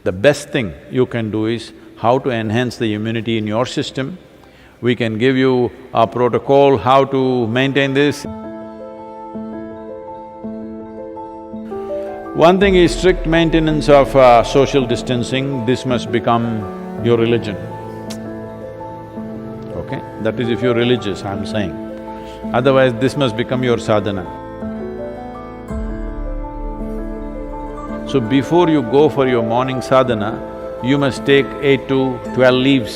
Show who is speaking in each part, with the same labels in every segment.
Speaker 1: The best thing you can do is how to enhance the immunity in your system. We can give you a protocol how to maintain this. One thing is strict maintenance of social distancing. This must become your religion, okay? That is if you're religious, I'm saying. Otherwise, this must become your sadhana. So before you go for your morning sadhana, you must take 8 to 12 leaves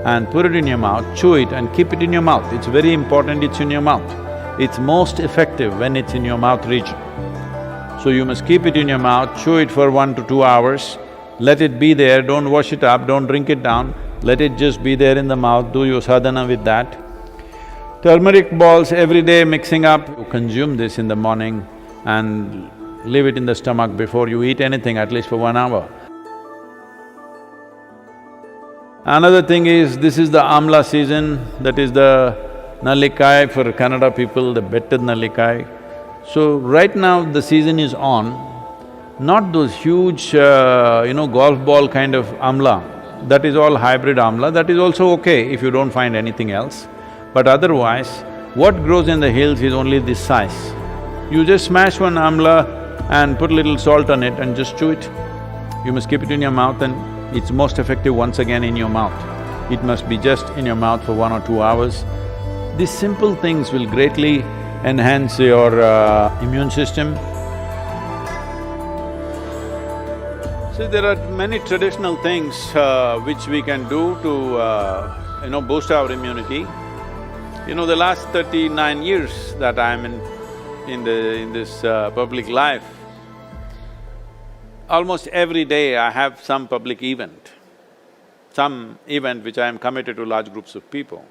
Speaker 1: and put it in your mouth, chew it and keep it in your mouth. It's very important it's in your mouth. It's most effective when it's in your mouth region. So you must keep it in your mouth, chew it for 1 to 2 hours, let it be there, don't wash it up, don't drink it down, let it just be there in the mouth, do your sadhana with that. Turmeric balls every day mixing up, you consume this in the morning and leave it in the stomach before you eat anything, at least for 1 hour. Another thing is, this is the amla season, that is the nallikai for Kannada people, the betted nallikai. So right now the season is on, not those huge, golf ball kind of amla. That is all hybrid amla, that is also okay if you don't find anything else. But otherwise, what grows in the hills is only this size. You just smash one amla and put a little salt on it and just chew it. You must keep it in your mouth and it's most effective once again in your mouth. It must be just in your mouth for 1 or 2 hours. These simple things will greatly enhance your immune system. See, there are many traditional things which we can do to boost our immunity. The last 39 years that I'm in this public life, almost every day I have some public event, which I am committed to large groups of people.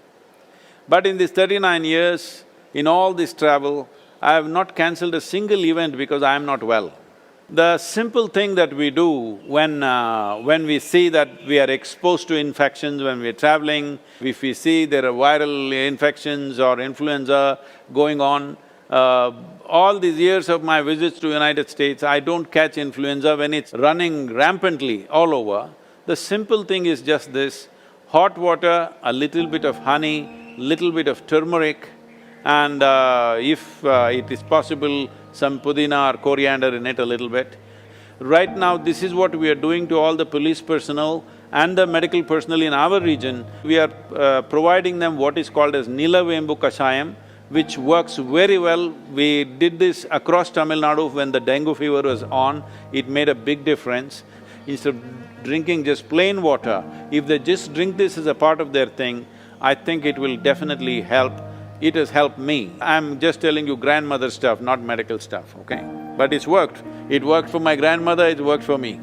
Speaker 1: But in these 39 years, in all this travel, I have not cancelled a single event because I am not well. The simple thing that we do when we see that we are exposed to infections when we are traveling, if we see there are viral infections or influenza going on, all these years of my visits to United States, I don't catch influenza when it's running rampantly all over. The simple thing is just this: hot water, a little bit of honey, little bit of turmeric, and if it is possible, some pudina or coriander in it a little bit. Right now, this is what we are doing to all the police personnel and the medical personnel in our region. We are providing them what is called as Nilavembu Kashayam, which works very well. We did this across Tamil Nadu when the dengue fever was on, it made a big difference. Instead of drinking just plain water, if they just drink this as a part of their thing, I think it will definitely help. It has helped me. I'm just telling you grandmother stuff, not medical stuff, okay? But it's worked. It worked for my grandmother, it worked for me.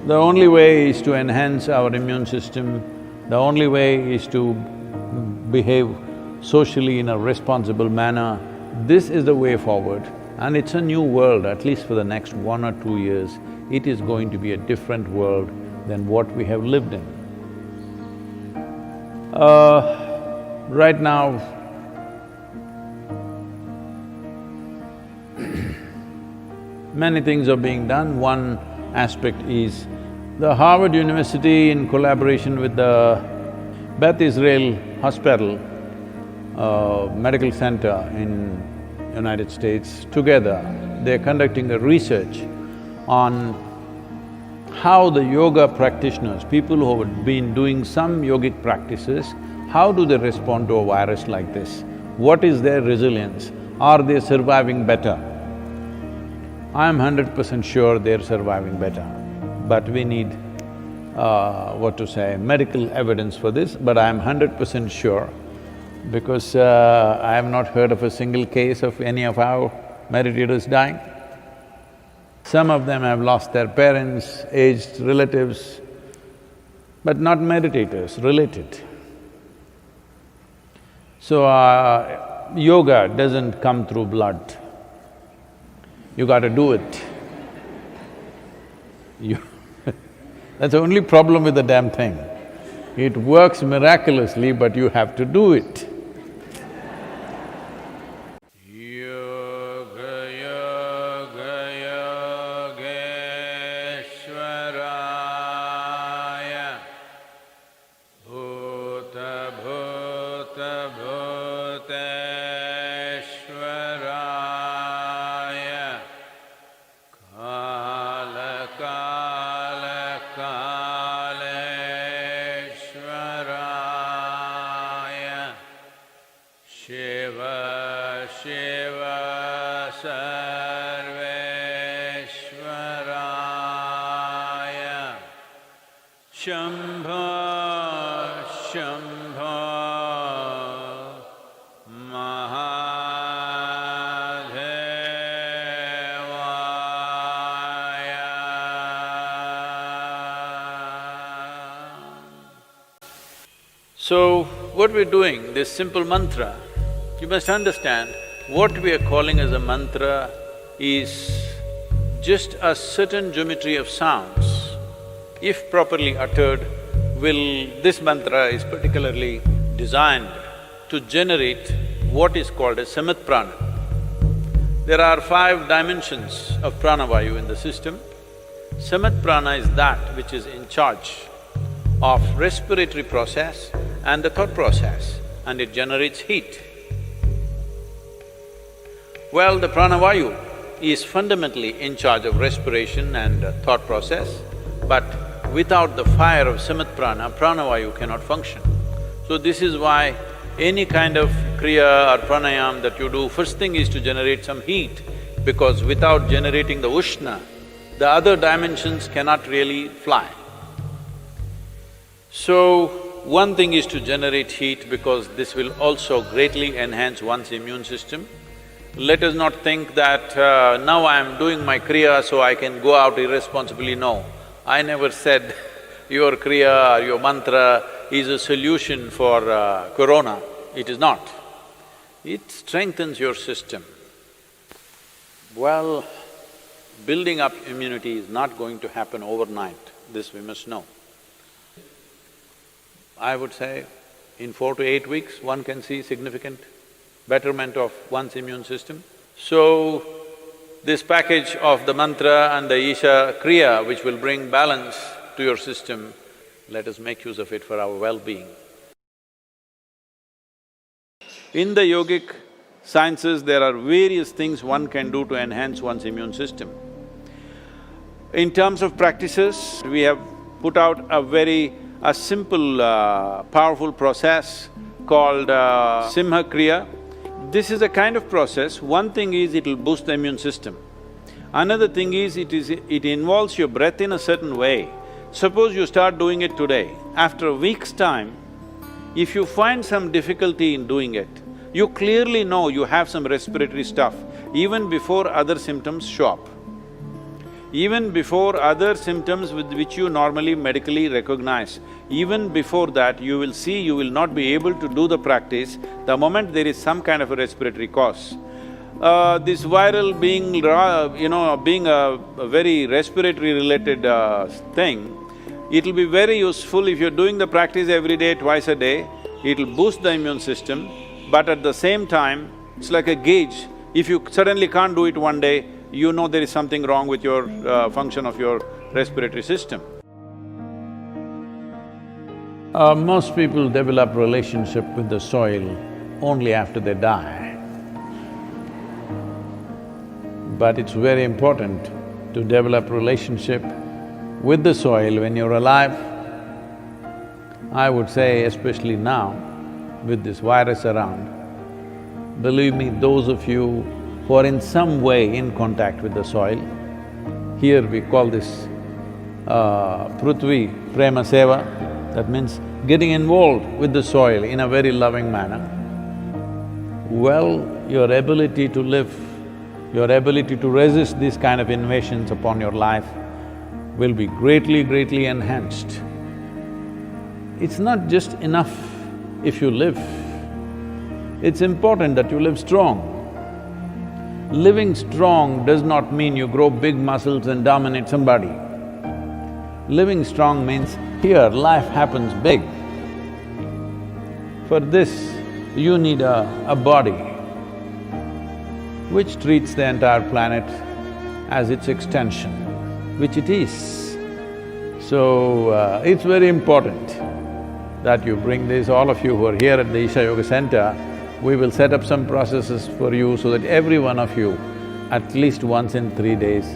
Speaker 1: The only way is to enhance our immune system, the only way is to behave socially in a responsible manner. This is the way forward, and it's a new world, at least for the next 1 or 2 years. It is going to be a different world than what we have lived in. Right now, many things are being done. One aspect is the Harvard University, in collaboration with the Beth Israel Hospital, medical center in United States, together they're conducting a research on how the yoga practitioners, people who have been doing some yogic practices, how do they respond to a virus like this? What is their resilience? Are they surviving better? I'm 100% sure they're surviving better, but we need, medical evidence for this, but I'm 100% sure because I have not heard of a single case of any of our meditators dying. Some of them have lost their parents, aged relatives, but not meditators, related. So, yoga doesn't come through blood. You gotta do it. That's the only problem with the damn thing. It works miraculously, but you have to do it. Yoga, Sarveshwaraya Shambho Shambho So, what we're doing, this simple mantra, you must understand, what we are calling as a mantra is just a certain geometry of sounds. If properly uttered, this mantra is particularly designed to generate what is called as samat prana. There are 5 dimensions of pranavayu in the system. Samat prana is that which is in charge of respiratory process and the thought process, and it generates heat. Well, the pranavayu is fundamentally in charge of respiration and thought process, but without the fire of samat prana, pranavayu cannot function. So this is why any kind of kriya or pranayam that you do, first thing is to generate some heat, because without generating the ushna, the other dimensions cannot really fly. So, one thing is to generate heat because this will also greatly enhance one's immune system. Let us not think that now I am doing my kriya so I can go out irresponsibly. No, I never said your kriya or your mantra is a solution for corona. It is not. It strengthens your system. Well, building up immunity is not going to happen overnight, this we must know. I would say in 4 to 8 weeks, one can see significant betterment of one's immune system. So, this package of the mantra and the Isha Kriya, which will bring balance to your system, let us make use of it for our well-being. In the yogic sciences, there are various things one can do to enhance one's immune system. In terms of practices, we have put out a simple, powerful process called Simha Kriya. This is a kind of process. One thing is it'll boost the immune system. Another thing is it involves your breath in a certain way. Suppose you start doing it today, after a week's time, if you find some difficulty in doing it, you clearly know you have some respiratory stuff even before other symptoms show up. Even before other symptoms with which you normally medically recognize, even before that you will see you will not be able to do the practice the moment there is some kind of a respiratory cause. This viral being, being a very respiratory related thing, it'll be very useful if you're doing the practice every day, twice a day, it'll boost the immune system, but at the same time, it's like a gauge. If you suddenly can't do it one day, you know there is something wrong with your function of your respiratory system. Most people develop relationship with the soil only after they die. But it's very important to develop relationship with the soil when you're alive. I would say especially now, with this virus around, believe me, those of you who are in some way in contact with the soil, here we call this Prithvi Prema Seva, that means getting involved with the soil in a very loving manner. Well, your ability to live, your ability to resist these kind of invasions upon your life will be greatly enhanced. It's not just enough if you live, it's important that you live strong. Living strong does not mean you grow big muscles and dominate somebody. Living strong means here life happens big. For this, you need a body which treats the entire planet as its extension, which it is. So, it's very important that you bring this, all of you who are here at the Isha Yoga Center, we will set up some processes for you so that every one of you, at least once in 3 days,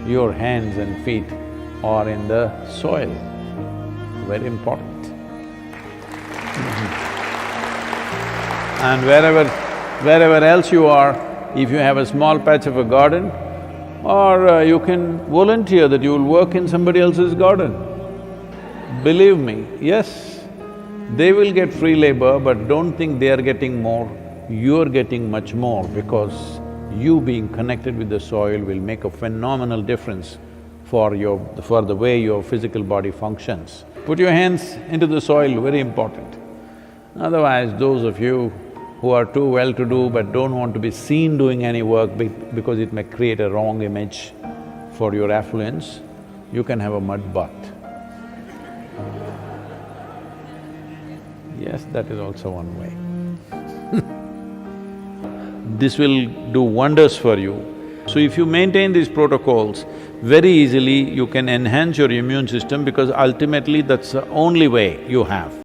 Speaker 1: your hands and feet are in the soil. Very important. And wherever else you are, if you have a small patch of a garden, or you can volunteer that you will work in somebody else's garden. Believe me, yes, they will get free labor, but don't think they are getting more, you're getting much more because you being connected with the soil will make a phenomenal difference for the way your physical body functions. Put your hands into the soil, very important. Otherwise, those of you who are too well-to-do but don't want to be seen doing any work because it may create a wrong image for your affluence, you can have a mud bath. Yes, that is also one way. This will do wonders for you. So if you maintain these protocols, very easily you can enhance your immune system because ultimately that's the only way you have.